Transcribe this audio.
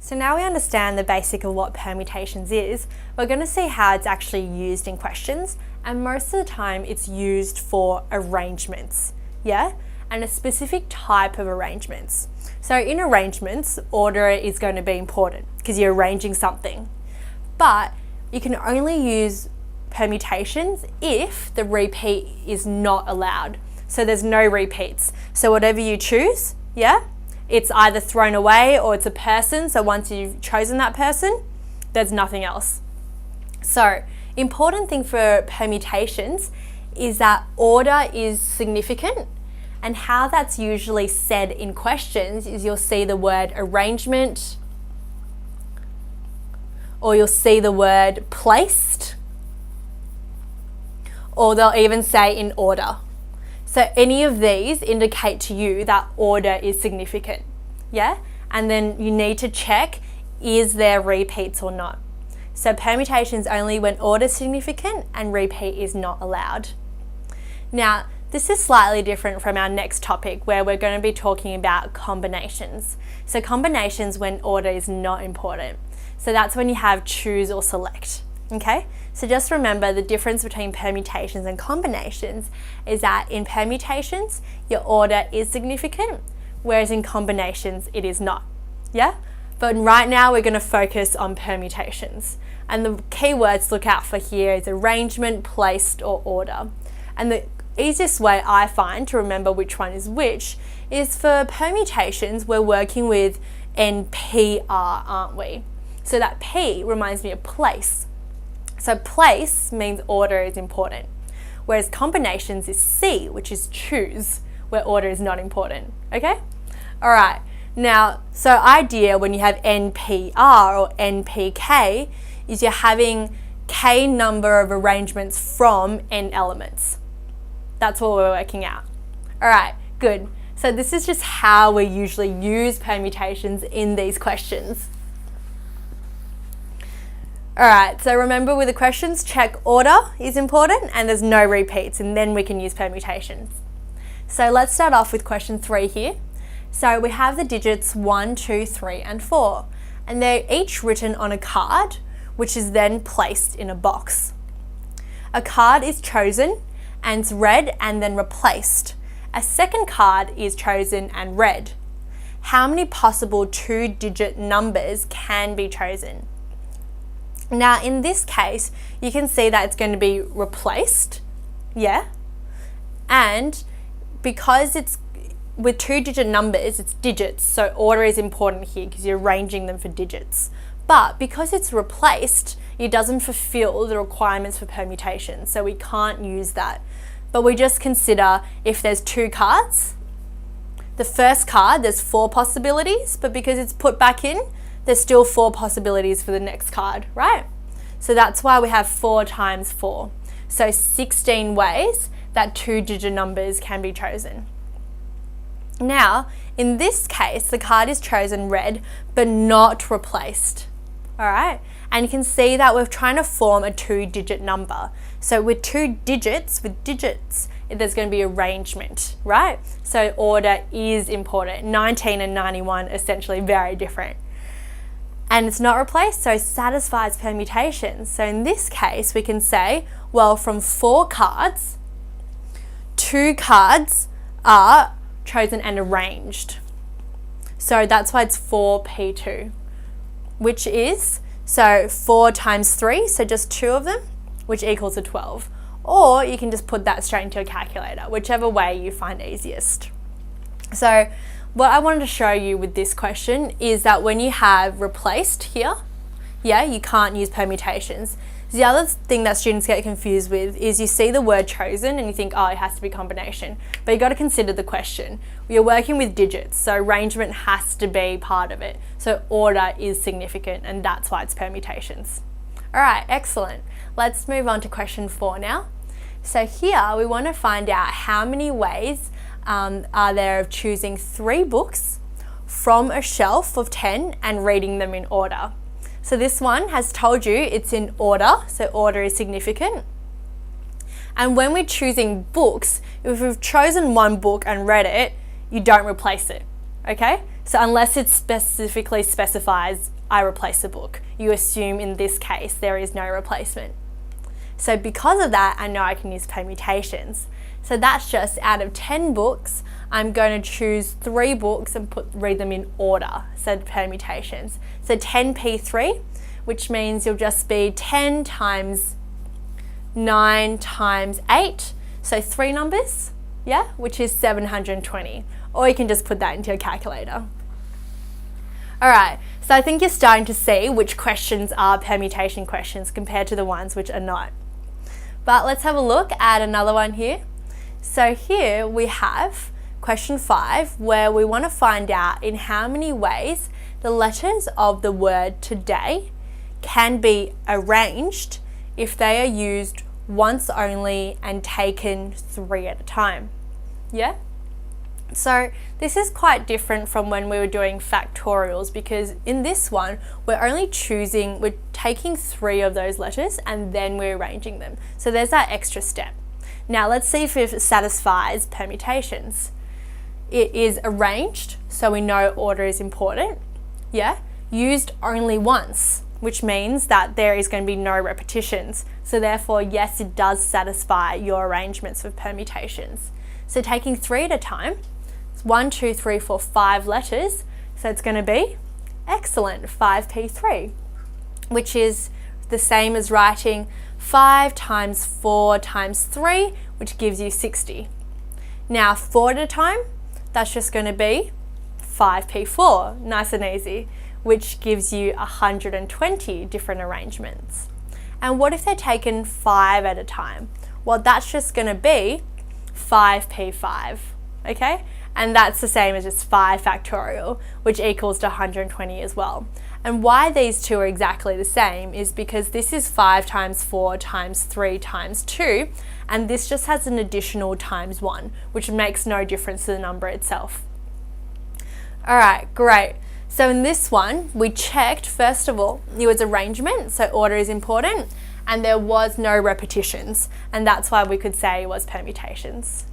So now we understand the basic of what permutations is, we're going to see how it's actually used in questions, and most of the time it's used for arrangements, yeah? And a specific type of arrangements. So in arrangements, order is going to be important because you're arranging something. But you can only use permutations if the repeat is not allowed. So there's no repeats. So whatever you choose, yeah? It's either thrown away or it's a person. So once you've chosen that person, there's nothing else. So important thing for permutations is that order is significant, and how that's usually said in questions is you'll see the word arrangement, or you'll see the word placed, or they'll even say in order. So any of these indicate to you that order is significant, yeah? And then you need to check, is there repeats or not? So permutations only when order is significant and repeat is not allowed. Now, this is slightly different from our next topic where we're going to be talking about combinations. So combinations when order is not important. So that's when you have choose or select, okay? So just remember the difference between permutations and combinations is that in permutations, your order is significant, whereas in combinations, it is not, yeah? But right now we're going to focus on permutations. And the key words to look out for here is arrangement, placed, or order. And the easiest way I find to remember which one is which is for permutations, we're working with NPR, aren't we? So that P reminds me of place. So place means order is important, whereas combinations is C, which is choose, where order is not important, okay? All right, now, so idea when you have NPR or NPK is you're having K number of arrangements from N elements. That's what we're working out. All right, good. So this is just how we usually use permutations in these questions. All right, so remember with the questions, check order is important and there's no repeats, and then we can use permutations. So let's start off with question 3 here. So we have the digits 1, 2, 3, and 4, and they're each written on a card, which is then placed in a box. A card is chosen and it's read and then replaced. A second card is chosen and read. How many possible 2-digit numbers can be chosen? Now in this case, you can see that it's going to be replaced, yeah? And because it's with 2-digit numbers, it's digits, so order is important here because you're arranging them for digits. But because it's replaced, it doesn't fulfill the requirements for permutation, so we can't use that. But we just consider if there's 2 cards, the first card, there's 4 possibilities, but because it's put back in, there's still 4 possibilities for the next card, right? So that's why we have 4 times 4. So 16 ways that 2-digit numbers can be chosen. Now, in this case, the card is chosen read, but not replaced, all right? And you can see that we're trying to form a 2-digit number. So with 2 digits, there's going to be arrangement, right? So order is important. 19 and 91 essentially very different. And it's not replaced, so satisfies permutations. So in this case, we can say, well, from 4 cards, 2 cards are chosen and arranged. So that's why it's 4P2, which is, so 4 times 3, so just 2 of them, which equals a 12. Or you can just put that straight into your calculator, whichever way you find easiest. So what I wanted to show you with this question is that when you have replaced here, yeah, you can't use permutations. The other thing that students get confused with is you see the word chosen and you think, oh, it has to be combination. But you got to consider the question. You're working with digits, so arrangement has to be part of it. So order is significant, and that's why it's permutations. All right, excellent. Let's move on to question 4 now. So here we want to find out how many ways are there of choosing 3 books from a shelf of 10 and reading them in order. So this one has told you it's in order, so order is significant. And when we're choosing books, if we've chosen one book and read it, you don't replace it, okay? So unless it specifically specifies I replace a book, you assume in this case there is no replacement. So because of that, I know I can use permutations. So that's just out of 10 books, I'm going to choose 3 books and read them in order, so permutations. So 10p3, which means you'll just be 10 times 9 times 8, so 3 numbers, yeah, which is 720. Or you can just put that into your calculator. All right, so I think you're starting to see which questions are permutation questions compared to the ones which are not. But let's have a look at another one here. So here we have question 5, where we want to find out in how many ways the letters of the word today can be arranged if they are used once only and taken 3 at a time. Yeah? So this is quite different from when we were doing factorials, because in this one we're taking 3 of those letters and then we're arranging them. So there's that extra step. Now let's see if it satisfies permutations. It is arranged, so we know order is important. Yeah? Used only once, which means that there is going to be no repetitions. So therefore, yes, it does satisfy your arrangements of permutations. So taking 3 at a time, 1, 2, 3, 4, 5 letters, so it's going to be excellent, 5p3, which is the same as writing 5 times 4 times 3, which gives you 60. Now 4 at a time, that's just going to be 5p4, nice and easy, which gives you 120 different arrangements. And what if they're taken 5 at a time? Well, that's just going to be 5p5, okay? And that's the same as just 5 factorial, which equals to 120 as well. And why these two are exactly the same is because this is 5 times 4 times 3 times 2, and this just has an additional times 1, which makes no difference to the number itself. All right, great. So in this one, we checked, first of all, it was arrangement, so order is important, and there was no repetitions, and that's why we could say it was permutations.